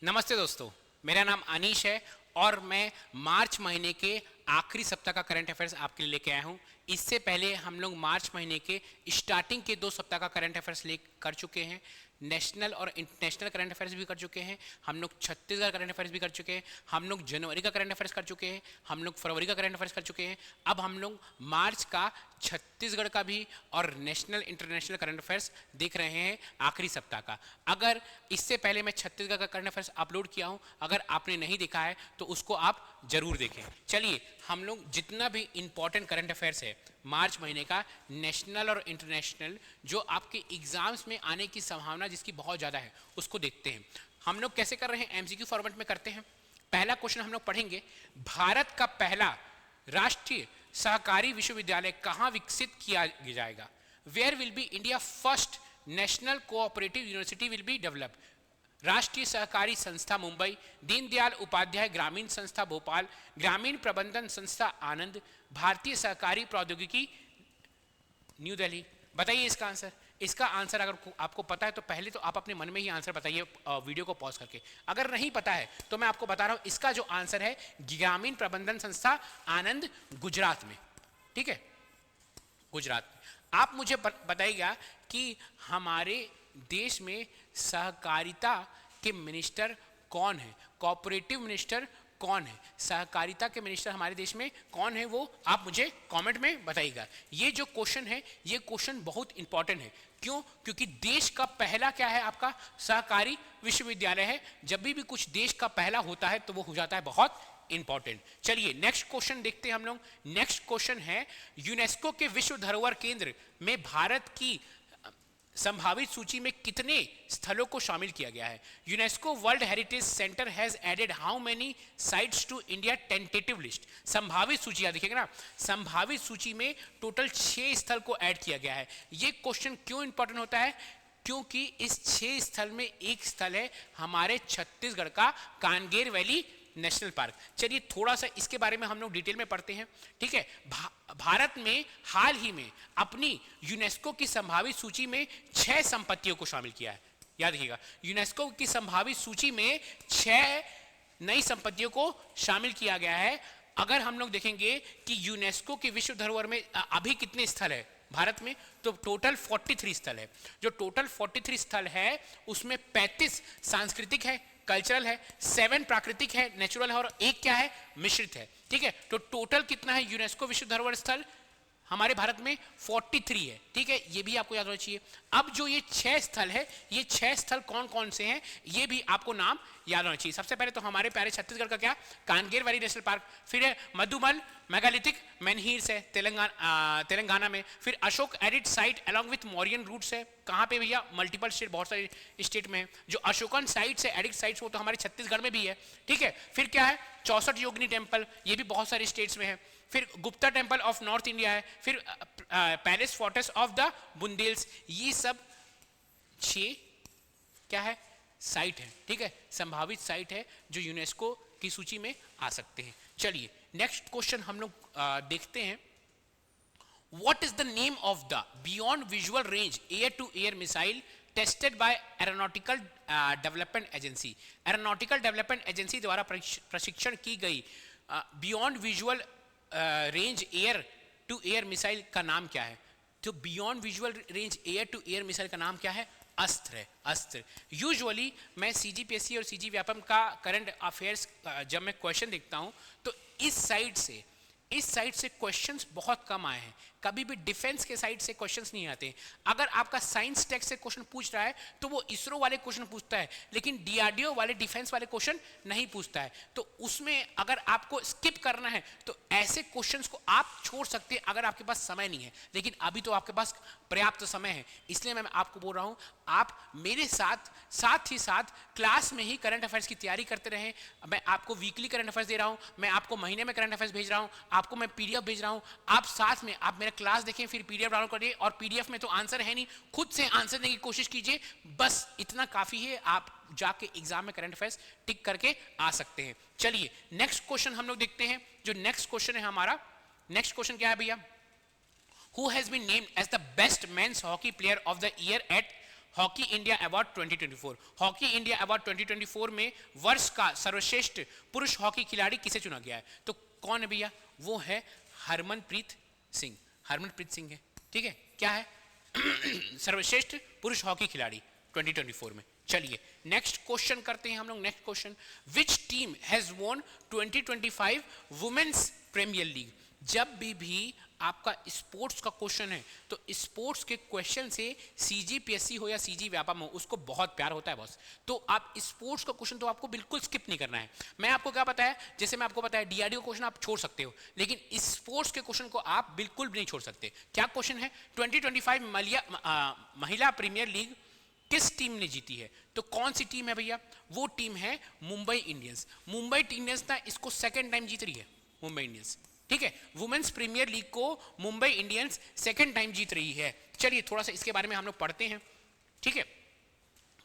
नमस्ते दोस्तों, मेरा नाम अनीश है और मैं मार्च महीने के आखिरी सप्ताह का करंट अफेयर्स आपके लिए लेके आया हूँ। इससे पहले हम लोग मार्च महीने के स्टार्टिंग के 2 सप्ताह का करंट अफेयर्स ले कर चुके हैं। नेशनल और इंटरनेशनल करंट अफेयर्स भी कर चुके हैं, हम लोग छत्तीसगढ़ करंट अफेयर्स भी कर चुके हैं, हम लोग जनवरी का करंट अफेयर्स कर चुके हैं, हम लोग फरवरी का करंट अफेयर्स कर चुके हैं। अब हम लोग मार्च का छत्तीसगढ़ का भी और नेशनल इंटरनेशनल करंट अफेयर्स देख रहे हैं आखिरी सप्ताह का। अगर इससे पहले मैं छत्तीसगढ़ का करंट अफेयर्स अपलोड किया हूं, अगर आपने नहीं देखा है तो उसको आप जरूर देखें। चलिए, हम लोग जितना भी इंपॉर्टेंट करंट अफेयर्स है मार्च महीने का, नेशनल और इंटरनेशनल, जो आपके एग्जाम्स में आने की संभावना जिसकी बहुत ज़्यादा है, उसको देखते हैं। हम लोग कैसे कर रहे हैं, एमसीक्यू फॉर्मेट में करते हैं। पहला क्वेश्चन हम लोग पढ़ेंगे, भारत का पहला राष्ट्रीय सहकारी विश्वविद्यालय कहाँ विकसित किया जाएगा? Where will be India first national cooperative university will be develop? राष्ट्रीय सहकारी संस्था मुंबई, दीनदयाल उपाध्याय ग्रामीण संस्था भोपाल, ग्रामीण प्रबंधन संस्था आनंद, भारतीय सहकारी प्रौद्योगिकी न्यू दिल्ली। बताइए इसका आंसर। इसका आंसर अगर आपको पता है तो पहले तो आप अपने मन में ही आंसर बताइए वीडियो को पॉज करके। अगर नहीं पता है तो मैं आपको बता रहा हूं, इसका जो आंसर है ग्रामीण प्रबंधन संस्था आनंद, गुजरात में। ठीक है, गुजरात में। आप मुझे बताइएगा कि हमारे देश में सहकारिता के मिनिस्टर कौन है, कोऑपरेटिव मिनिस्टर कौन है, सहकारिता के मिनिस्टर हमारे देश में कौन है, वो आप मुझे कमेंट में बताइएगा। ये जो क्वेश्चन है, ये क्वेश्चन बहुत इंपॉर्टेंट है। क्यों? क्योंकि देश का पहला क्या है, आपका सहकारी विश्वविद्यालय है। जब भी कुछ देश का पहला होता है तो वो हो जाता है बहुत इंपॉर्टेंट। चलिए नेक्स्ट क्वेश्चन देखते हैं हम लोग। नेक्स्ट क्वेश्चन है, यूनेस्को के विश्व धरोहर केंद्र में भारत की संभावित सूची में कितने स्थलों को शामिल किया गया है? UNESCO world heritage centre has added how many sites to India tentative list? संभावित सूची, याद रखिएगा ना, संभावित सूची में टोटल 6 स्थल को ऐड किया गया है। ये क्वेश्चन क्यों इंपॉर्टेंट होता है? क्योंकि इस 6 स्थल में एक स्थल है हमारे छत्तीसगढ़ का कानगेर वैली नेशनल पार्क। चलिए थोड़ा सा इसके बारे में हम लोग डिटेल में पढ़ते हैं। ठीक है, भारत में हाल ही में अपनी यूनेस्को की संभावित सूची में 6 संपत्तियों को शामिल किया है। याद रखिएगा, यूनेस्को की संभावित सूची में 6 नई संपत्तियों को शामिल किया गया है। अगर हम लोग देखेंगे कि यूनेस्को के विश्व धरोहर में अभी कितने स्थल है भारत में, तो टोटल 43 स्थल है। जो टोटल 43 स्थल है उसमें 35 सांस्कृतिक है, कल्चरल है, 7 प्राकृतिक है, नेचुरल है, और 1 क्या है, मिश्रित है। ठीक है, तो टोटल कितना है यूनेस्को विश्व धरोहर स्थल हमारे भारत में? 43 है। ठीक है, ये भी आपको याद होना चाहिए। अब जो ये 6 स्थल है, ये 6 स्थल कौन कौन से हैं, ये भी आपको नाम याद होना चाहिए। सबसे पहले तो हमारे प्यारे छत्तीसगढ़ का क्या, कानगेर वैली नेशनल पार्क, फिर है मधुमल मेगालिथिक मेनहीर्स है तेलंगाना में, फिर अशोक एडिट site along with Mauryan routes है, कहाँ पे भैया, मल्टीपल स्टेट, बहुत सारे स्टेट में है। जो अशोकन साइट्स है, एडिट साइट्स, वो तो हमारे छत्तीसगढ़ में भी है। ठीक है, फिर क्या है, 64 योगिनी टेम्पल, ये भी बहुत सारे स्टेट्स में है। फिर Gupta temple of north India है, फिर पैलेस फोर्ट्रेस ऑफ द बुंदेल्स। ये सब 6 क्या है, साइट है। ठीक है, संभावित साइट है जो यूनेस्को की सूची में आ सकते हैं। चलिए नेक्स्ट क्वेश्चन हम लोग देखते हैं। What is the name of the beyond visual range air to air missile tested by aeronautical development agency? Aeronautical development agency द्वारा प्रशिक्षण की गई beyond visual range air to air missile का नाम क्या है? तो beyond visual range air to air missile का नाम क्या है? अस्त्र है, अस्त्र। यूजुअली मैं सीजीपीएससी और सीजी व्यापम का करंट अफेयर्स जब मैं क्वेश्चन देखता हूं तो इस साइड से क्वेश्चंस बहुत कम आए हैं। कभी भी डिफेंस के साइड से क्वेश्चंस नहीं आते। अगर आपका साइंस टेक्स्ट से क्वेश्चन पूछ रहा है तो वो इसरो वाले क्वेश्चन पूछता है, लेकिन डीआरडीओ वाले डिफेंस वाले क्वेश्चन नहीं पूछता है। तो उसमें अगर आपको स्किप करना है तो ऐसे क्वेश्चंस को आप छोड़ सकते हैं अगर आपके पास समय नहीं है। लेकिन अभी तो आपके पास पर्याप्त समय है, इसलिए मैं आपको बोल रहा हूं आप मेरे साथ ही साथ क्लास में ही करंट अफेयर्स की तैयारी करते रहें। मैं आपको वीकली करंट अफेयर्स दे रहा हूं, मैं आपको महीने में करंट अफेयर्स भेज रहा हूं, आपको मैं पीडीएफ भेज रहा हूं। आप साथ में आप मेरा क्लास देखें, फिर पीडीएफ डाउनलोड करिए, और पीडीएफ में तो आंसर है नहीं, खुद से आंसर देने की कोशिश कीजिए। बस इतना काफी है, आप जाके एग्जाम में करंट अफेयर्स टिक करके आ सकते हैं। चलिए नेक्स्ट क्वेश्चन हम लोग देखते हैं। जो नेक्स्ट क्वेश्चन है हमारा, नेक्स्ट क्वेश्चन क्या है भैया? Who has been named as the best men's hockey player of the year at hockey India award 2024। Hockey India award 2024 में वर्ष का सर्वश्रेष्ठ पुरुष हॉकी खिलाड़ी किसे चुना गया है? तो कौन है भैया? वो है हरमनप्रीत सिंह। हरमनप्रीत सिंह है, ठीक है। क्या है? सर्वश्रेष्ठ पुरुष हॉकी खिलाड़ी 2024 में। चलिए नेक्स्ट क्वेश्चन करते हैं हम लोग। Next question, which team has won 2025 women's premier league? जब भी आपका स्पोर्ट्स का क्वेश्चन है तो स्पोर्ट्स के क्वेश्चन से सीजीपीएससी हो या सीजी व्यापम हो उसको बहुत प्यार होता है बॉस। तो आप स्पोर्ट्स का क्वेश्चन तो आपको बिल्कुल स्किप नहीं करना है। मैं आपको क्या पता है, जैसे मैं आपको पता है डीआरडी का क्वेश्चन आप छोड़ सकते हो, लेकिन स्पोर्ट्स के क्वेश्चन को आप बिल्कुल भी नहीं छोड़ सकते। क्या क्वेश्चन है? 2025 महिला प्रीमियर लीग किस टीम ने जीती है? तो कौन सी टीम है भैया? वो टीम है मुंबई इंडियंस। मुंबई इंडियंस ना इसको सेकेंड टाइम जीत रही है मुंबई इंडियंस, ठीक है। वुमेन्स प्रीमियर लीग को मुंबई इंडियंस सेकेंड टाइम जीत रही है। चलिए थोड़ा सा इसके बारे में हम लोग पढ़ते हैं, ठीक है।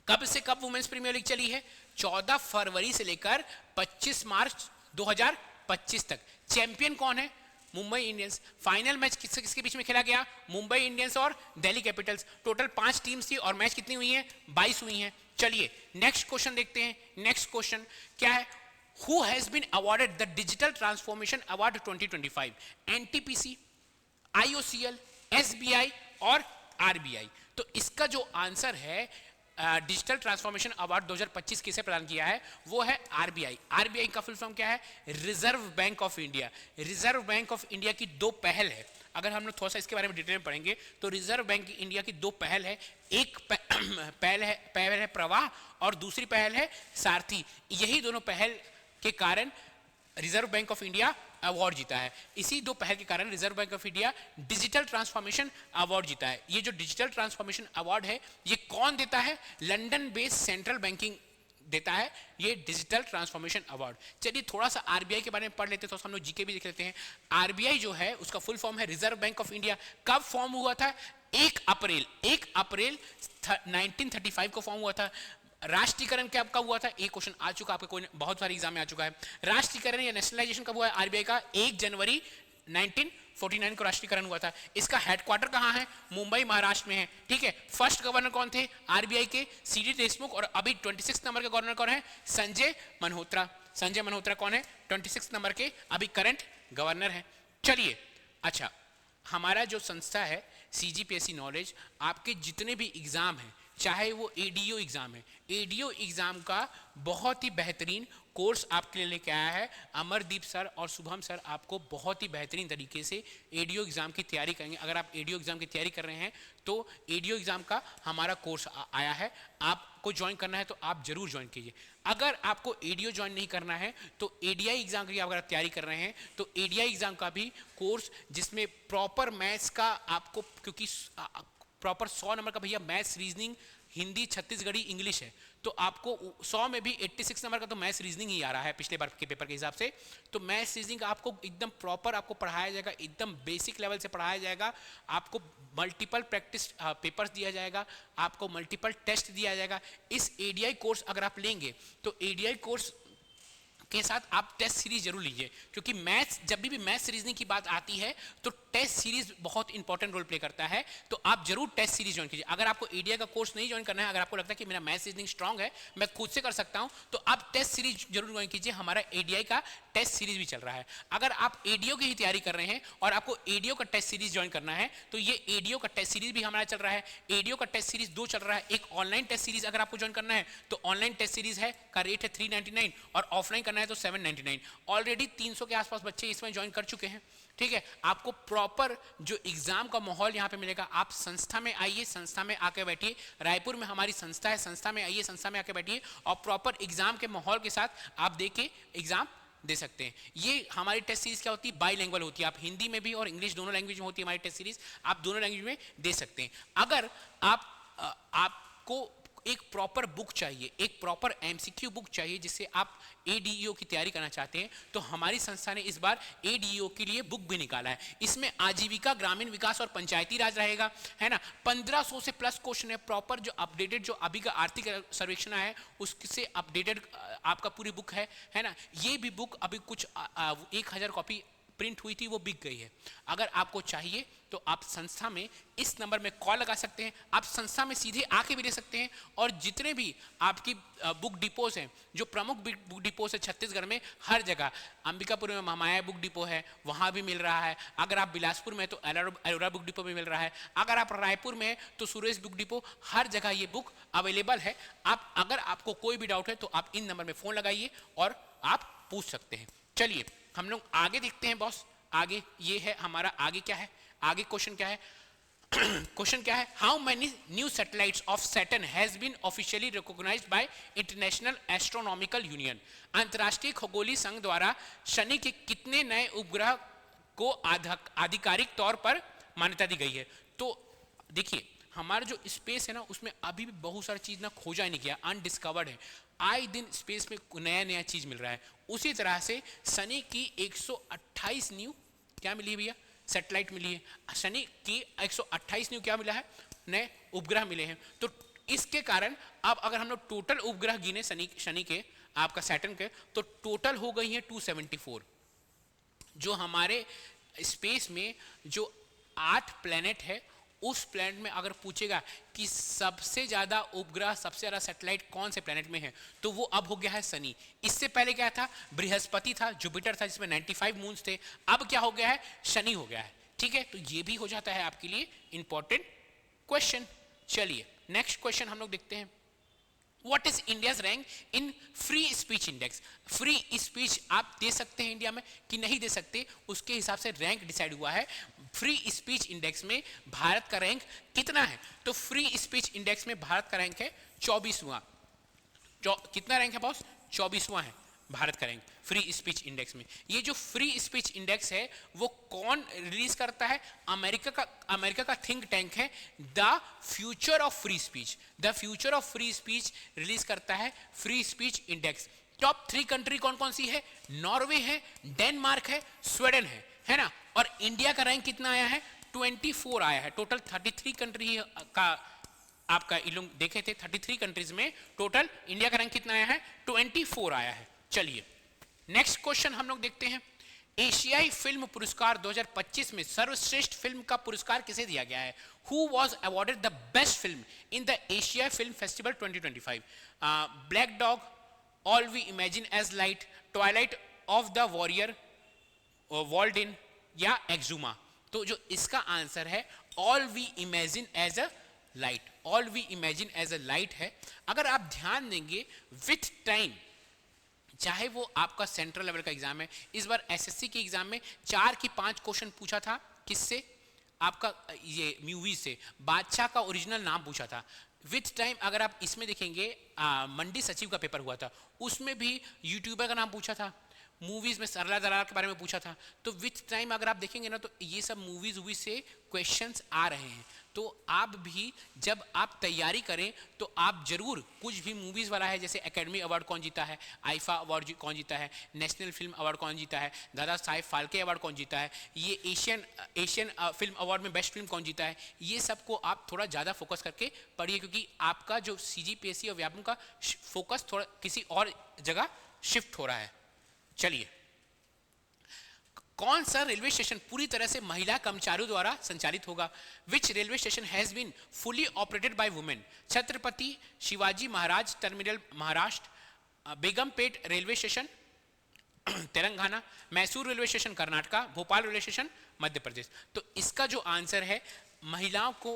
कब से कब वुमेन्स प्रीमियर लीग चली है? 14 फरवरी से लेकर 25 मार्च 2025 तक। चैंपियन कौन है? मुंबई इंडियंस। फाइनल मैच किसके किसके बीच में खेला गया? मुंबई इंडियंस और दिल्ली कैपिटल्स। टोटल 5 टीम्स थी और मैच कितनी हुई है? 22 हुई हैं। चलिए नेक्स्ट क्वेश्चन देखते हैं। नेक्स्ट क्वेश्चन क्या है? Who has been awarded the Digital Transformation Award 2025? NTPC, IOCL, SBI और RBI। तो इसका जो आंसर है डिजिटल ट्रांसफॉर्मेशन अवार्ड 2025 किसे प्रदान किया है? वो है आरबीआई। आरबीआई का फुल फॉर्म क्या है? Reserve bank of India. Reserve bank of India की 2 पहल है। अगर हम लोग थोड़ा सा इसके बारे में डिटेल में पढ़ेंगे तो रिजर्व बैंक इंडिया की 2 पहल है। एक पहल है प्रवाह और दूसरी पहल है सारथी। यही दोनों पहल के कारण reserve bank of India award जीता है। इसी 2 पहल के कारण reserve bank of India digital transformation award जीता है। ये जो डिजिटल ट्रांसफॉर्मेशन अवार्ड है ये कौन देता है? लंदन बेस्ड सेंट्रल बैंकिंग देता है ये डिजिटल ट्रांसफॉर्मेशन अवार्ड। चलिए थोड़ा सा आरबीआई के बारे में पढ़ लेते हैं, तो हम लोग जीके भी देख लेते हैं। आरबीआई जो है उसका फुल फॉर्म है रिजर्व बैंक ऑफ इंडिया। कब फॉर्म हुआ था? 1 अप्रैल 1935 को फॉर्म हुआ था। राष्ट्रीयकरण कब का हुआ था? एक क्वेश्चन आ चुका आपके कोई बहुत सारे एग्जाम में आ चुका है। राष्ट्रीयकरण या नेशनलाइजेशन कब हुआ है आरबीआई का? 1 जनवरी 1949 को राष्ट्रीयकरण हुआ था। इसका हेडक्वार्टर कहाँ है? मुंबई महाराष्ट्र में है, ठीक है। फर्स्ट गवर्नर कौन थे आरबीआई के? सीडी देशमुख। और अभी 26 नंबर के गवर्नर कौन है? संजय मल्होत्रा। संजय मल्होत्रा कौन है? 26 नंबर के अभी करंट गवर्नर है। चलिए अच्छा, हमारा जो संस्था है सीजीपीएससी नॉलेज, आपके जितने भी एग्जाम हैं चाहे वो एडीओ एग्जाम है, एडीओ एग्जाम का बहुत ही बेहतरीन कोर्स आपके लिए लेके आया है अमरदीप सर और शुभम सर। आपको बहुत ही बेहतरीन तरीके से एडीओ एग्जाम की तैयारी करेंगे। अगर आप एडीओ एग्जाम की तैयारी कर रहे हैं तो एडीओ एग्जाम का हमारा कोर्स आया है, आपको ज्वाइन करना है तो आप जरूर ज्वाइन कीजिए। अगर आपको एडीओ ज्वाइन नहीं करना है तो एडीआई एग्जाम की अगर आप तैयारी कर रहे हैं तो एडीआई एग्जाम का भी कोर्स, जिसमें प्रॉपर मैथ्स का आपको, क्योंकि प्रॉपर 100 नंबर का भैया maths reasoning Hindi Chhattisgarhi English है, तो आपको 100 में भी 86 नंबर का तो मैथ्स रीजनिंग ही आ रहा है पिछले बार के पेपर के हिसाब से। तो मैथ्स रीजनिंग आपको एकदम प्रॉपर आपको पढ़ाया जाएगा, एकदम बेसिक लेवल से पढ़ाया जाएगा। आपको मल्टीपल प्रैक्टिस पेपर्स दिया जाएगा, आपको मल्टीपल टेस्ट दिया जाएगा। इस एडीआई कोर्स अगर आप लेंगे तो एडीआई कोर्स के साथ आप टेस्ट सीरीज जरूर लीजिए, क्योंकि मैथ्स जब भी मैथ्स रीजनिंग की बात आती है तो टेस्ट सीरीज बहुत इंपॉर्टेंट रोल प्ले करता है। तो आप जरूर टेस्ट सीरीज ज्वाइन कीजिए। अगर आपको एडीआई का कोर्स नहीं ज्वाइन करना है, अगर आपको लगता है कि मेरा मैथ्स रीजनिंग स्ट्रांग है, मैं खुद से कर सकता हूं, तो आप टेस्ट सीरीज जरूर ज्वाइन कीजिए। हमारा एडीआई का टेस्ट सीरीज भी चल रहा है। अगर आप एडीओ की ही तैयारी कर रहे हैं और आपको एडीओ का टेस्ट सीरीज ज्वाइन करना है तो ये एडीओ का टेस्ट सीरीज भी हमारा चल रहा है। एडीओ का टेस्ट सीरीज 2 चल रहा है। एक ऑनलाइन टेस्ट सीरीज अगर आपको ज्वाइन करना है तो ऑनलाइन टेस्ट सीरीज है का रेट है 399 और ऑफलाइन करना है तो 799। ऑलरेडी 300 के आसपास बच्चे इसमें ज्वाइन कर चुके हैं, ठीक है। आपको प्रॉपर जो एग्जाम का माहौल यहाँ पे मिलेगा। आप संस्था में आइए, संस्था में आके बैठिए। रायपुर में हमारी संस्था है, संस्था में आइए, संस्था में आके बैठिए और प्रॉपर एग्जाम के माहौल के साथ आप देके एग्जाम दे सकते हैं। ये हमारी टेस्ट सीरीज क्या होती है? बाईलैंग्वेज होती है। आप हिंदी में भी और इंग्लिश दोनों लैंग्वेज में होती है हमारी टेस्ट सीरीज, आप दोनों लैंग्वेज में दे सकते हैं। अगर आपको एक प्रॉपर बुक चाहिए, एक प्रॉपर एमसीक्यू बुक चाहिए जिससे आप एडीईओ की तैयारी करना चाहते हैं, तो हमारी संस्था ने इस बार एडीईओ के लिए बुक भी निकाला है। इसमें आजीविका, ग्रामीण विकास और पंचायती राज रहेगा, है ना। 1500 से प्लस क्वेश्चन है। प्रॉपर जो अपडेटेड जो अभी का आर्थिक सर्वेक्षण है उससे अपडेटेड आपका पूरी बुक है ना। ये भी बुक अभी कुछ 1000 कॉपी प्रिंट हुई थी वो बिक गई है। अगर आपको चाहिए तो आप संस्था में इस नंबर में कॉल लगा सकते हैं, आप संस्था में सीधे आके भी ले सकते हैं। और जितने भी आपकी बुक डिपोज हैं, जो प्रमुख बुक डिपोज है छत्तीसगढ़ में, हर जगह, अंबिकापुर में महामाया बुक डिपो है, वहाँ भी मिल रहा है। अगर आप बिलासपुर में तो अरोरा बुक डिपो में मिल रहा है। अगर आप रायपुर में तो सुरेश बुक डिपो, हर जगह ये बुक अवेलेबल है। आप अगर आपको कोई भी डाउट है तो आप इन नंबर में फ़ोन लगाइए और आप पूछ सकते हैं। चलिए हम लोग आगे देखते हैं बॉस। आगे ये है हमारा, आगे क्या है, आगे क्वेश्चन क्या है? क्वेश्चन क्या है? How many new satellites of Saturn has been officially recognised by international astronomical union. अंतर्राष्ट्रीय खगोलीय संघ द्वारा शनि के कितने नए उपग्रह को आधिकारिक तौर पर मान्यता दी गई है? तो देखिए हमारा जो स्पेस है ना, उसमें अभी भी बहुत सारी चीज ना खोजा ही नहीं गया, अनडिस्कवर्ड है। आए दिन स्पेस में नया नया चीज मिल रहा है। उसी तरह से शनि की 128 न्यू क्या मिली है भैया? सैटेलाइट मिली है। शनि की 128 न्यू क्या मिला है? नए उपग्रह मिले हैं। तो इसके कारण अब अगर हम लोग टोटल उपग्रह गिने शनि के, आपका सैटर्न के, तो टोटल हो गई है 274। जो हमारे स्पेस में जो 8 प्लेनेट है, उस प्लेनेट में अगर पूछेगा कि सबसे ज्यादा उपग्रह, सबसे ज्यादा सैटेलाइट कौन से प्लेनेट में है, तो वो अब हो गया है शनि। इससे पहले क्या था? बृहस्पति था, जुपिटर था, जिसमें 95 मून्स थे। अब क्या हो गया है? शनि हो गया है। ठीक है, तो ये भी हो जाता है आपके लिए इंपॉर्टेंट क्वेश्चन। चलिए नेक्स्ट क्वेश्चन हम लोग देखते हैं। What is India's rank in free speech index? Free speech आप दे सकते हैं इंडिया में कि नहीं दे सकते, उसके हिसाब से रैंक डिसाइड हुआ है। फ्री स्पीच इंडेक्स में भारत का रैंक कितना है? तो फ्री स्पीच इंडेक्स में भारत का रैंक है 24वां। कितना रैंक है बॉस? 24वां है भारत का रैंक फ्री स्पीच इंडेक्स में। ये जो फ्री स्पीच इंडेक्स है वो कौन रिलीज करता है? अमेरिका का थिंक टैंक है the future of free speech. The future of free speech release करता है free speech index. Top 3 country कौन कौन सी है? नॉर्वे है, डेनमार्क है, स्वीडन है ना। और इंडिया का रैंक कितना आया है? 24 आया है। टोटल 33 कंट्री का आपका लोग देखे थे, 33 कंट्रीज में टोटल इंडिया का रैंक कितना आया है? 24 आया है। चलिए नेक्स्ट क्वेश्चन हम लोग देखते हैं। एशियाई फिल्म पुरस्कार 2025 में सर्वश्रेष्ठ फिल्म का पुरस्कार किसे दिया गया है? Who was awarded the best film in the Asia film festival 2025? Black dog, all we imagine as light, twilight of the warrior, walled in, या एक्जुमा? तो जो इसका आंसर है all we imagine as a light. All we imagine as a light है। अगर आप ध्यान देंगे विथ टाइम, चाहे वो आपका सेंट्रल लेवल का एग्जाम है, इस बार एसएससी के एग्जाम में 4 की 5 क्वेश्चन पूछा था। किससे? आपका ये मूवीज से। बादशाह का ओरिजिनल नाम पूछा था। विथ टाइम अगर आप इसमें देखेंगे, मंडी सचिव का पेपर हुआ था, उसमें भी यूट्यूबर का नाम पूछा था। मूवीज में सरला दलाल के बारे में पूछा था। तो विथ टाइम अगर आप देखेंगे ना, तो ये सब मूवीज से क्वेश्चंस आ रहे हैं। तो आप भी जब आप तैयारी करें तो आप जरूर, कुछ भी मूवीज वाला है, जैसे एकेडमी अवार्ड कौन जीता है, आईफा अवार्ड कौन जीता है, नेशनल फिल्म अवार्ड कौन जीता है, दादा साहेब फाल्के अवार्ड कौन जीता है, ये एशियन फिल्म अवार्ड में बेस्ट फिल्म कौन जीता है, ये सबको आप थोड़ा ज़्यादा फोकस करके पढ़िए, क्योंकि आपका जो सीजीपीएससी और व्यापम का फोकस थोड़ा किसी और जगह शिफ्ट हो रहा है। चलिए, कौन सा रेलवे स्टेशन पूरी तरह से महिला कर्मचारियों द्वारा संचालित होगा? Which railway station has been fully operated by women? Chhatrapati Shivaji Maharaj terminal Maharashtra, Begumpet railway station Telangana, Mysore railway station Karnataka, Bhopal railway station Madhya Pradesh. तो इसका जो आंसर है, महिलाओं को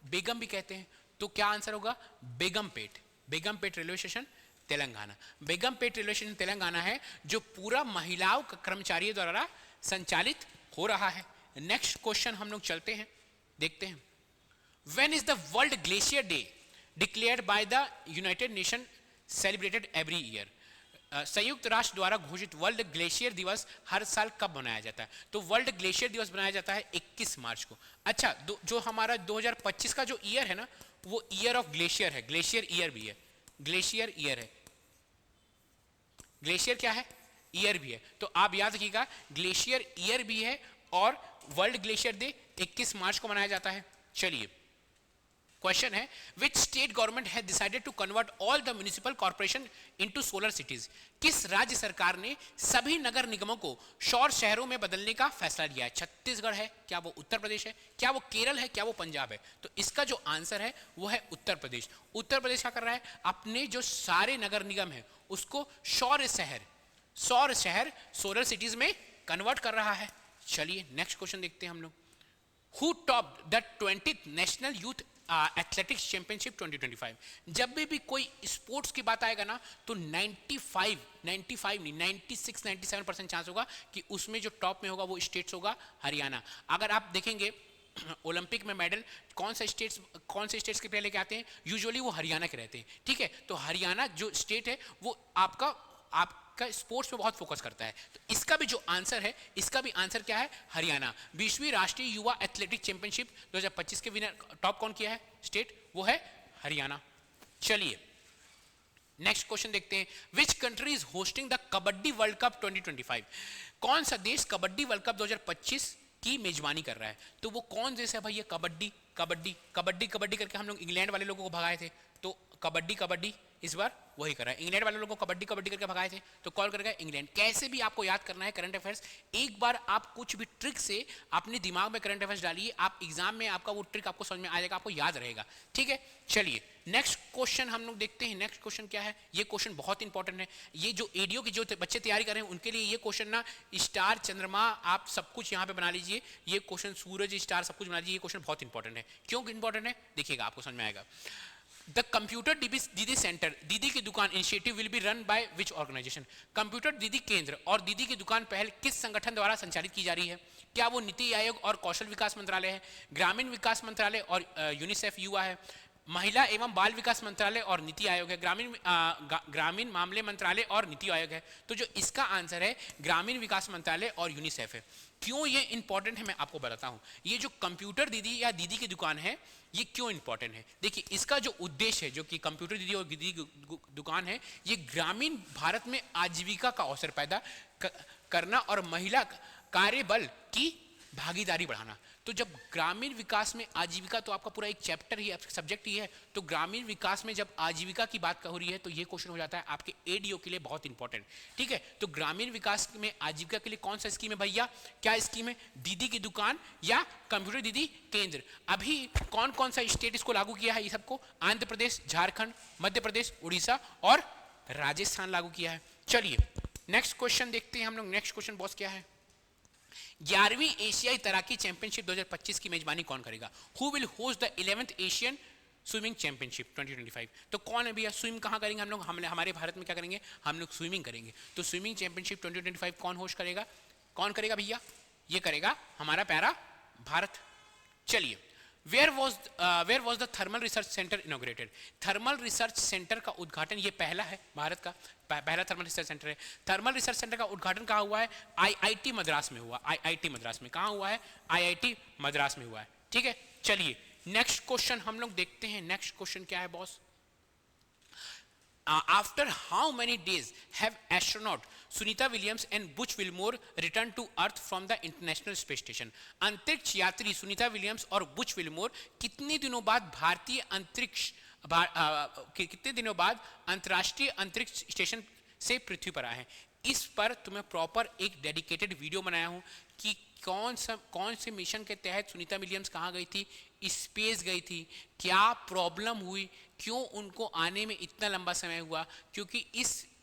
बेगम भी कहते हैं, तो क्या आंसर होगा? Begumpet. Begumpet railway station Telangana. Begumpet railway station Telangana है जो पूरा महिलाओं कर्मचारियों द्वारा संचालित हो रहा है। नेक्स्ट क्वेश्चन हम लोग चलते हैं, देखते हैं। When is the world glacier day declared by the United nation celebrated every year? संयुक्त राष्ट्र द्वारा घोषित वर्ल्ड ग्लेशियर दिवस हर साल कब मनाया जाता है? तो वर्ल्ड ग्लेशियर दिवस मनाया जाता है 21 मार्च को। अच्छा, जो हमारा 2025 का जो ईयर है ना, वो ईयर ऑफ ग्लेशियर है। ग्लेशियर ईयर भी है, ग्लेशियर ईयर है। ग्लेशियर क्या है? ईयर भी है। तो आप याद रखिएगा, ग्लेशियर ईयर भी है और वर्ल्ड ग्लेशियर डे 21 मार्च को मनाया जाता है। चलिए क्वेश्चन है which state government has decided to convert all the municipal corporation into solar cities? किस राज्य सरकार ने सभी नगर निगमों को सौर शहरों में बदलने का फैसला लिया है? छत्तीसगढ़ है, क्या वो उत्तर प्रदेश है, क्या वो केरल है, क्या वो पंजाब है? तो इसका जो आंसर है वो है उत्तर प्रदेश। उत्तर प्रदेश क्या कर रहा है, अपने जो सारे नगर निगम है उसको सौर शहर सोलर सिटीज में कन्वर्ट कर रहा है। चलिए नेक्स्ट क्वेश्चन देखते हैं हम लोग। Who topped the 20th national youth athletics championship 2025? जब भी कोई स्पोर्ट्स की बात आएगा ना तो 96-97% चांस होगा कि उसमें जो टॉप में होगा वो स्टेट्स होगा हरियाणा। अगर आप देखेंगे ओलंपिक में मेडल कौन से स्टेट्स के प्लेयर लेके आते हैं, यूजुअली वो हरियाणा के रहते हैं। ठीक है, तो हरियाणा जो स्टेट है वो आपका स्पोर्ट्स पे बहुत फोकस करता है। तो इसका भी जो आंसर है, इसका भी आंसर क्या है, हरियाणा। 20वीं राष्ट्रीय युवा एथलेटिक चैंपियनशिप 2025 के विनर टॉप कौन किया है स्टेट, वो है हरियाणा। चलिए नेक्स्ट क्वेश्चन देखते हैं। Which country is hosting the kabaddi world cup 2025? कौन सा देश कबड्डी वर्ल्ड कप 2025 की मेजबानी कर रहा है? तो वो कौन देश है भाई? ये कबड्डी कबड्डी कबड्डी कबड्डी करके हम लोग इंग्लैंड वाले लोगों को भगाए थे, तो कबड्डी कबड्डी इस बार वही कर रहा है। इंग्लैंड वाले लोगों को कबड्डी कबड्डी करके भगाए थे, तो कॉल करेगा इंग्लैंड। कैसे भी आपको याद करना है करंट अफेयर्स, एक बार आप कुछ भी ट्रिक से अपने दिमाग में करंट अफेयर्स डालिए, आप एग्जाम में आपका वो ट्रिक आपको समझ में आ जाएगा, आपको याद रहेगा। ठीक है, चलिए नेक्स्ट क्वेश्चन हम लोग देखते हैं। नेक्स्ट क्वेश्चन क्या है, ये क्वेश्चन बहुत इंपॉर्टेंट है। ये जो एडीओ की जो बच्चे तैयारी कर रहे हैं उनके लिए ये क्वेश्चन ना, स्टार चंद्रमा आप सब कुछ यहाँ पे बना लीजिए, ये क्वेश्चन सूरज स्टार सब कुछ बना लीजिए। ये क्वेश्चन बहुत इंपॉर्टेंट है। क्यों इंपॉर्टेंट है देखिएगा, आपको समझ में आएगा। द कंप्यूटर दीदी centre, Didi Ki Dukan initiative will be run by which organisation? Computer Didi Kendra और दीदी की दुकान पहल किस संगठन द्वारा संचालित की जा रही है? क्या वो नीति आयोग और कौशल विकास मंत्रालय है, ग्रामीण विकास मंत्रालय और यूनिसेफ युवा है, महिला एवं बाल विकास मंत्रालय और नीति आयोग है, ग्रामीण मामले मंत्रालय और नीति आयोग है? तो जो इसका आंसर है ग्रामीण विकास मंत्रालय और यूनिसेफ है। क्यों ये इंपॉर्टेंट है मैं आपको बताता हूं। ये जो कंप्यूटर दीदी या दीदी की दुकान है ये क्यों इंपॉर्टेंट है, देखिए इसका जो उद्देश्य है, जो कि कंप्यूटर दीदी और दीदी की दुकान है, ये ग्रामीण भारत में आजीविका का अवसर पैदा करना और महिला कार्यबल की भागीदारी बढ़ाना। तो जब ग्रामीण विकास में आजीविका, तो आपका पूरा एक चैप्टर ही सब्जेक्ट ही है, तो ग्रामीण विकास में जब आजीविका की बात हो रही है तो ये क्वेश्चन हो जाता है आपके एडीओ के लिए बहुत इंपॉर्टेंट। ठीक है, तो ग्रामीण विकास में आजीविका के लिए कौन सा स्कीम है भैया, क्या स्कीम है, दीदी की दुकान या कंप्यूटर दीदी केंद्र? अभी कौन कौन सा स्टेट इसको लागू किया है? ये सबको आंध्र प्रदेश, झारखंड, मध्य प्रदेश, उड़ीसा और राजस्थान लागू किया है। चलिए नेक्स्ट क्वेश्चन देखते हैं हम लोग। नेक्स्ट क्वेश्चन बॉस क्या है, 11वीं एशियाई तैराकी चैंपियनशिप 2025 की मेजबानी कौन करेगा? Who will host the 11th Asian swimming championship 2025? तो कौन है भैया, स्विम कहाँ करेंगे हम लोग? हमारे भारत में क्या करेंगे हम लोग, स्विमिंग करेंगे। तो स्विमिंग चैंपियनशिप 2025 कौन होस्ट करेगा? कौन करेगा भैया? ये करेगा हमारा प्यारा भारत। चलिए where was the thermal research centre inaugurated? Thermal research centre का उद्घाटन, ये पहला है भारत का पहला थर्मल रिसर्च सेंटर है। थर्मल रिसर्च सेंटर का उद्घाटन कहाँ हुआ है? आईआईटी मद्रास में हुआ। आईआईटी मद्रास में कहाँ हुआ है? आईआईटी मद्रास में हुआ है। ठीक है, चलिए नेक्स्ट क्वेश्चन हम लोग देखते हैं। नेक्स्ट क्वेश्चन क्या है boss, after how many days have astronaut Sunita Williams and Butch Wilmore return to Earth from the international space station? अंतरिक्ष यात्री सुनीता विलियम्स और बुच विलमोर कितने दिनों बाद भारतीय अंतरिक्ष कितने दिनों बाद अंतर्राष्ट्रीय अंतरिक्ष स्टेशन से पृथ्वी पर आए हैं? इस पर तुम्हें प्रॉपर एक डेडिकेटेड वीडियो बनाया हूं कि कौन से मिशन के तहत सुनीता विलियम्स कहाँ गई थी, स्पेस गई थी, क्या प्रॉब्लम हुई, क्यों उनको आने में इतना लंबा समय हुआ, क्योंकि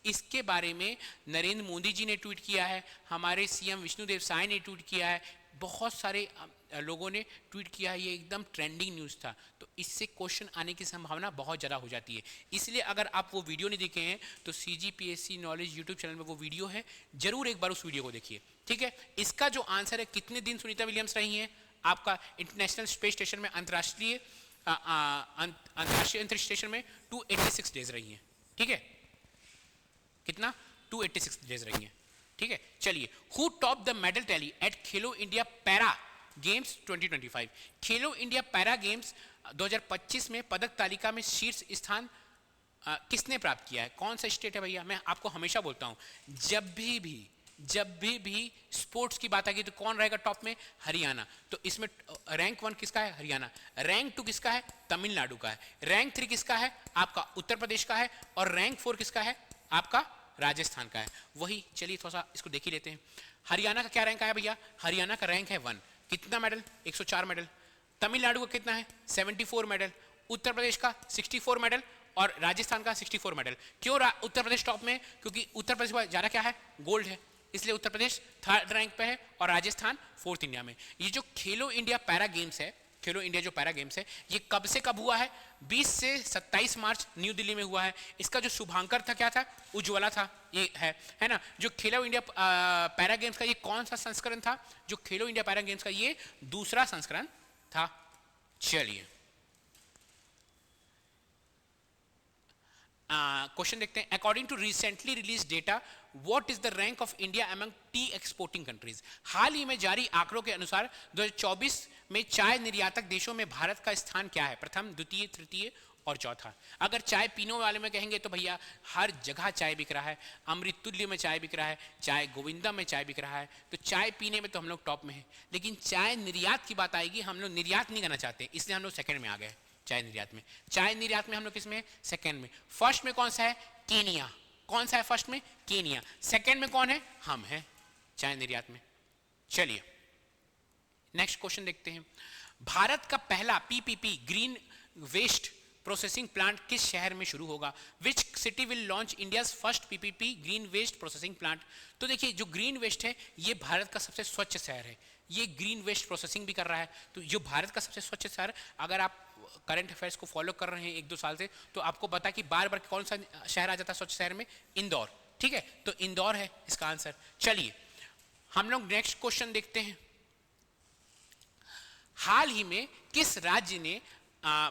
इसके बारे में नरेंद्र मोदी जी ने ट्वीट किया है, हमारे सीएम विष्णुदेव साय ने ट्वीट किया है, बहुत सारे लोगों ने ट्वीट किया है, ये एकदम ट्रेंडिंग न्यूज़ था। तो इससे क्वेश्चन आने की संभावना बहुत ज़्यादा हो जाती है। इसलिए अगर आप वो वीडियो नहीं देखे हैं तो CGPSC नॉलेज यूट्यूब चैनल में वो वीडियो है, जरूर एक बार उस वीडियो को देखिए। ठीक है, इसका जो आंसर है कितने दिन सुनीता विलियम्स रही हैं आपका इंटरनेशनल स्पेस स्टेशन में, अंतर्राष्ट्रीय अंतरिक्ष स्टेशन में 286 डेज रही हैं। ठीक है, कितना? 286 डेज रही हैं। ठीक है, चलिए who top the medal tally at Khelo India para games 2025? Khelo India para games 2025 में पदक तालिका में शीर्ष स्थान किसने प्राप्त किया है? कौन सा स्टेट है भैया? मैं आपको हमेशा बोलता हूं, जब भी स्पोर्ट्स की बात आएगी तो कौन रहेगा टॉप में? हरियाणा। तो इसमें रैंक 1 किसका है? हरियाणा। रैंक 2 किसका है? तमिलनाडु का है। रैंक 3 किसका है? आपका उत्तर प्रदेश का है। और रैंक 4 किसका है? आपका राजस्थान का है। वही चलिए थोड़ा सा इसको देख ही लेते हैं। हरियाणा का क्या रैंक आया भैया? हरियाणा का रैंक है 1। कितना मेडल? 104 मेडल। तमिलनाडु का कितना है? 74 मेडल। उत्तर प्रदेश का 64 मेडल और राजस्थान का 64 मेडल। क्यों उत्तर प्रदेश टॉप में? क्योंकि उत्तर प्रदेश का ज्यादा क्या है? गोल्ड है, इसलिए उत्तर प्रदेश 3rd रैंक पे है और राजस्थान 4th इंडिया में। ये जो खेलो इंडिया पैरा गेम्स है, खेलो इंडिया जो पैरा गेम्स है, ये कब से कब हुआ है? 20 से 27 मार्च न्यू दिल्ली में हुआ है। इसका जो शुभांकर था क्या था? उज्ज्वला था। ये है ना। जो खेलो इंडिया पैरा गेम्स का ये कौन सा संस्करण था? जो खेलो इंडिया पैरा गेम्स का ये दूसरा संस्करण था। चलिए क्वेश्चन देखते हैं। According to recently release data, what is the rank of India among tea exporting countries? हाल ही में जारी आंकड़ों के अनुसार 2024 में चाय निर्यातक देशों में भारत का स्थान क्या है? प्रथम, द्वितीय, तृतीय और चौथा। अगर चाय पीने वाले में कहेंगे तो भैया हर जगह चाय बिक रहा है। अमृत तुल्य में चाय बिक रहा है, चाय गोविंदा में चाय बिक रहा है। तो चाय पीने में तो हम लोग टॉप में हैं, लेकिन चाय निर्यात की बात आएगी, हम लोग निर्यात नहीं करना चाहते, इसलिए हम लोग सेकंड में आ गए। चाय निर्यात में, चाय निर्यात में हम लोग किस में? सेकंड में। फर्स्ट में कौन सा है? केनिया। कौन सा है फर्स्ट में? केनिया। सेकंड में कौन है? हम हैं चाय निर्यात में। चलिए नेक्स्ट क्वेश्चन देखते हैं। भारत का पहला PPP green waste processing plant किस शहर में शुरू होगा? Which city will launch India's first PPP green waste processing plant? तो देखिए जो ग्रीन वेस्ट है ये भारत का सबसे स्वच्छ शहर है। ये ग्रीन वेस्ट प्रोसेसिंग भी कर रहा है। तो जो भारत का सबसे स्वच्छ शहर, अगर आप करंट अफेयर्स को फॉलो कर रहे हैं 1-2 साल से, तो आपको पता कि बार बार कौन सा शहर आ जाता है स्वच्छ शहर में? इंदौर। ठीक है, तो इंदौर है इसका आंसर। चलिए हम लोग नेक्स्ट क्वेश्चन देखते हैं। हाल ही में किस राज्य ने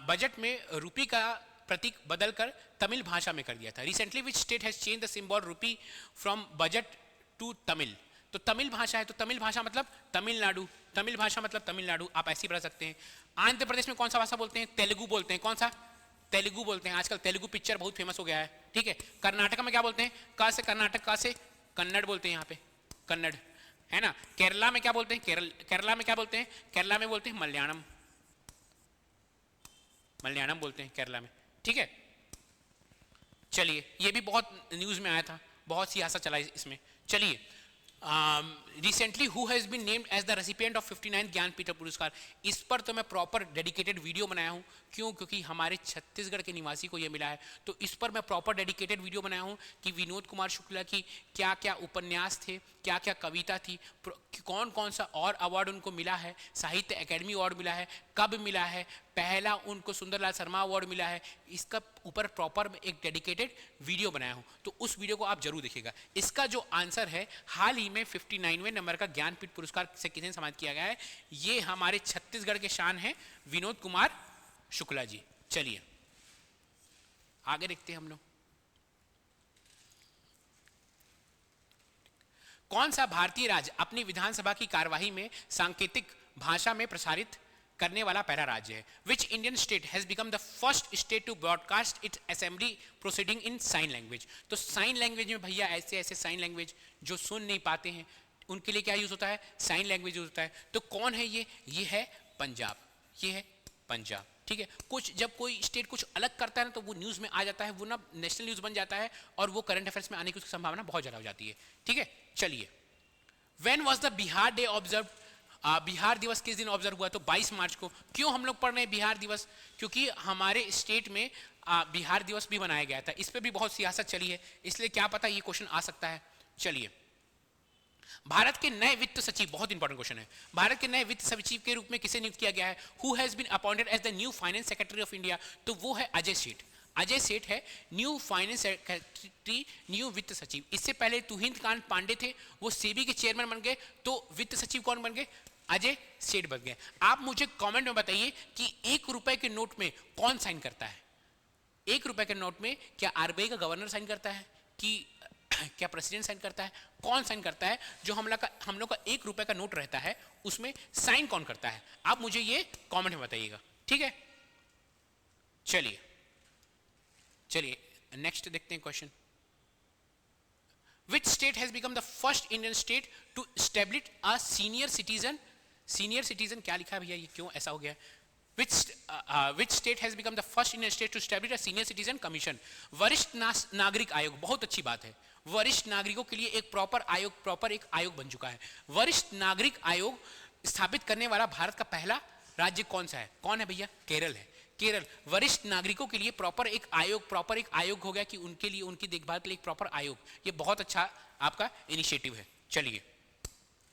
बजट में रुपी का प्रतीक बदलकर तमिल भाषा में कर दिया था? Recently which state has change the symbol rupee from budget to Tamil? तो तमिल भाषा है, तो तमिल भाषा मतलब तमिलनाडु। तमिल भाषा मतलब तमिलनाडु, आप ऐसे ही बता सकते हैं। आंध्र प्रदेश में कौन सा भाषा बोलते हैं? तेलुगु बोलते हैं। कौन सा? तेलुगु बोलते हैं। आजकल तेलुगु पिक्चर बहुत फेमस हो गया है। ठीक है। कर्नाटक में क्या बोलते हैं? का से कर्नाटक, का से कन्नड़ बोलते हैं यहाँ पे, कन्नड़ है ना। केरला में क्या बोलते हैं? केरला में क्या बोलते हैं? केरला में बोलते हैं मलयालम। मलयालम बोलते हैं केरला में। ठीक है। चलिए ये भी बहुत न्यूज में आया था, बहुत सियासत चला इसमें। चलिए recently who has been named as the recipient of 59 Jnanpith पुरस्कार? इस पर तो मैं प्रॉपर डेडिकेटेड वीडियो बनाया हूँ। क्यों? क्योंकि हमारे छत्तीसगढ़ के निवासी को ये मिला है, तो इस पर मैं प्रॉपर डेडिकेटेड वीडियो बनाया हूँ कि विनोद कुमार शुक्ला की क्या क्या उपन्यास थे, क्या क्या कविता थी, कौन कौन सा और अवार्ड उनको मिला है, साहित्य अकेडमी अवार्ड मिला है, कब मिला है, पहला उनको सुंदरलाल शर्मा अवार्ड मिला है। इसका ऊपर प्रॉपर एक डेडिकेटेड वीडियो बनाया हूँ, तो उस वीडियो को आप जरूर देखिएगा। इसका जो आंसर है, हाल ही में 59वें नंबर का ज्ञानपीठ पुरस्कार से किसे सम्मानित किया गया है? ये हमारे छत्तीसगढ़ के शान है विनोद कुमार शुक्ला जी। चलिए आगे देखते हैं हम लोग। कौन सा भारतीय राज्य अपनी विधानसभा की कार्यवाही में सांकेतिक भाषा में प्रसारित करने वाला पहला राज्य है? Which Indian state has become the first state to broadcast its assembly proceeding in sign language? तो साइन लैंग्वेज में भैया ऐसे ऐसे साइन लैंग्वेज जो सुन नहीं पाते हैं उनके लिए क्या यूज होता है? साइन लैंग्वेज यूज होता है। तो कौन है ये? ये है पंजाब। ये है पंजाब। ठीक है। कुछ जब कोई स्टेट कुछ अलग करता है ना तो वो न्यूज में आ जाता है, वो ना नेशनल न्यूज बन जाता है और वो करंट अफेयर्स में आने की उसकी संभावना बहुत ज्यादा हो जाती है। ठीक है। चलिए when was the Bihar day observe? Bihar दिवस किस दिन ऑब्जर्व हुआ? तो 22 मार्च को। क्यों हम लोग पढ़ रहे हैं बिहार दिवस? क्योंकि हमारे स्टेट में बिहार दिवस भी मनाया गया था। इस पर भी बहुत सियासत चली है, इसलिए क्या पता ये क्वेश्चन आ सकता है। चलिए भारत के नए वित्त सचिव, बहुत इंपॉर्टेंट क्वेश्चन है, भारत के नए वित्त सचिव के रूप में किसे नियुक्त किया गया है? Who has been appointed as the new finance secretary of India? तो वो है अजय सेठ। अजय सेठ है न्यू फाइनेंस सेक्रेटरी, न्यू वित्त सचिव। इससे पहले तुहिंद कांत पांडे थे, वो सेबी के चेयरमैन बन गए, तो वित्त सचिव कौन बन गए? अजय सेठ बन गए। आप मुझे कमेंट में बताइए कि 1 रुपए के नोट में कौन साइन करता है? 1 रुपए के नोट में क्या आरबीआई का गवर्नर साइन करता है कि क्या प्रेसिडेंट साइन करता है? कौन साइन करता है? जो हम लोग का 1 रुपए का नोट रहता है उसमें साइन कौन करता है? आप मुझे ये कमेंट में बताइएगा। ठीक है। चलिए नेक्स्ट देखते हैं question. Which state has become the first Indian state to establish a senior citizen क्या लिखा है भैया, ये क्यों ऐसा हो गया? Which state has become the first Indian state to establish a senior citizen commission? वरिष्ठ नागरिक आयोग, बहुत अच्छी बात है, वरिष्ठ नागरिकों के लिए एक प्रॉपर आयोग बन चुका है। वरिष्ठ नागरिक आयोग स्थापित करने वाला भारत का पहला राज्य कौन सा है? कौन है भैया? केरल है। केरल वरिष्ठ नागरिकों के लिए प्रॉपर एक आयोग हो गया कि उनके लिए, उनकी देखभाल के लिए एक प्रॉपर आयोग। ये बहुत अच्छा आपका इनिशिएटिव है। चलिए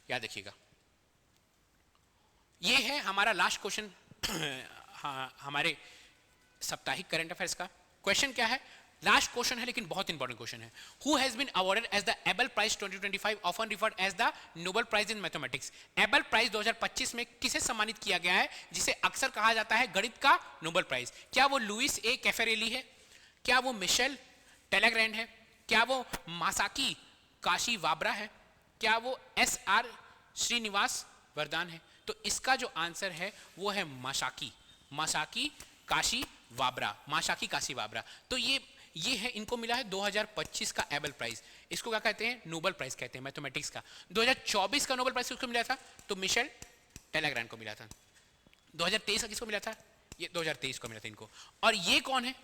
याद रखिएगा, ये है हमारा लास्ट क्वेश्चन हमारे साप्ताहिक करंट अफेयर्स का। क्वेश्चन क्या है? लास्ट क्वेश्चन है लेकिन बहुत इंपॉर्टेंट क्वेश्चन है। Who has been awarded as the Abel prize 2025 often referred as the Nobel prize in mathematics? Abel prize 2025 में किसे सम्मानित किया गया है, जिसे अक्सर कहा जाता है गणित का नोबेल प्राइज? क्या वो लुइस ए कैफेरेली है? क्या वो मिशेल टेलेग्रैंड है? क्या वो मासाकी काशीवाब्रा है? क्या वो SR श्रीनिवास वरदान है? तो इसका जो आंसर है वो है मासाकी काशीवाब्रा। तो ये है, इनको मिला है 2025 का एबल प्राइज। इसको क्या कहते हैं? नोबेल प्राइज कहते हैं मैथमेटिक्स का। 2024 का नोबेल प्राइज किसको मिला था? तो मिशेल टेलेग्रैंड को मिला था। 2023 का किसको मिला था? ये 2023 को मिला था इनको। और ये कौन है?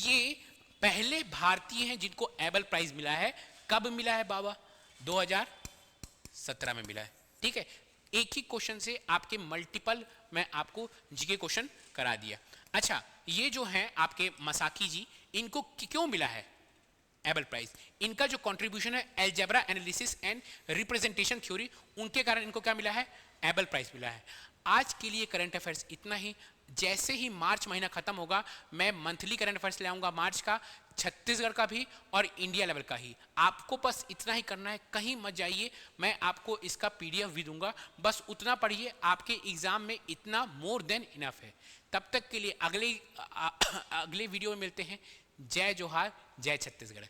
ये पहले भारतीय हैं जिनको एबल प्राइज मिला है। कब मिला है बाबा? 2017 में मिला है। ठीक है, एक ही क्वेश्चन से आपके मल्टीपल मैं आपको जीके क्वेश्चन करा दिया। अच्छा, ये जो हैं आपके मसाकी जी, इनको क्यों मिला है एबल प्राइज? इनका जो कंट्रीब्यूशन है algebra analysis and representation theory, उनके कारण इनको क्या मिला है? एबल प्राइज मिला है। आज के लिए करंट अफेयर्स इतना ही। जैसे ही मार्च महीना खत्म होगा, मैं मंथली करंट अफेयर्स ले आऊंगा, मार्च का, छत्तीसगढ़ का भी और इंडिया लेवल का ही। आपको बस इतना ही करना है, कहीं मत जाइए। मैं आपको इसका PDF भी दूंगा, बस उतना पढ़िए, आपके एग्जाम में इतना मोर देन इनफ है। तब तक के लिए अगले वीडियो में मिलते हैं। जय जोहार, जय छत्तीसगढ़।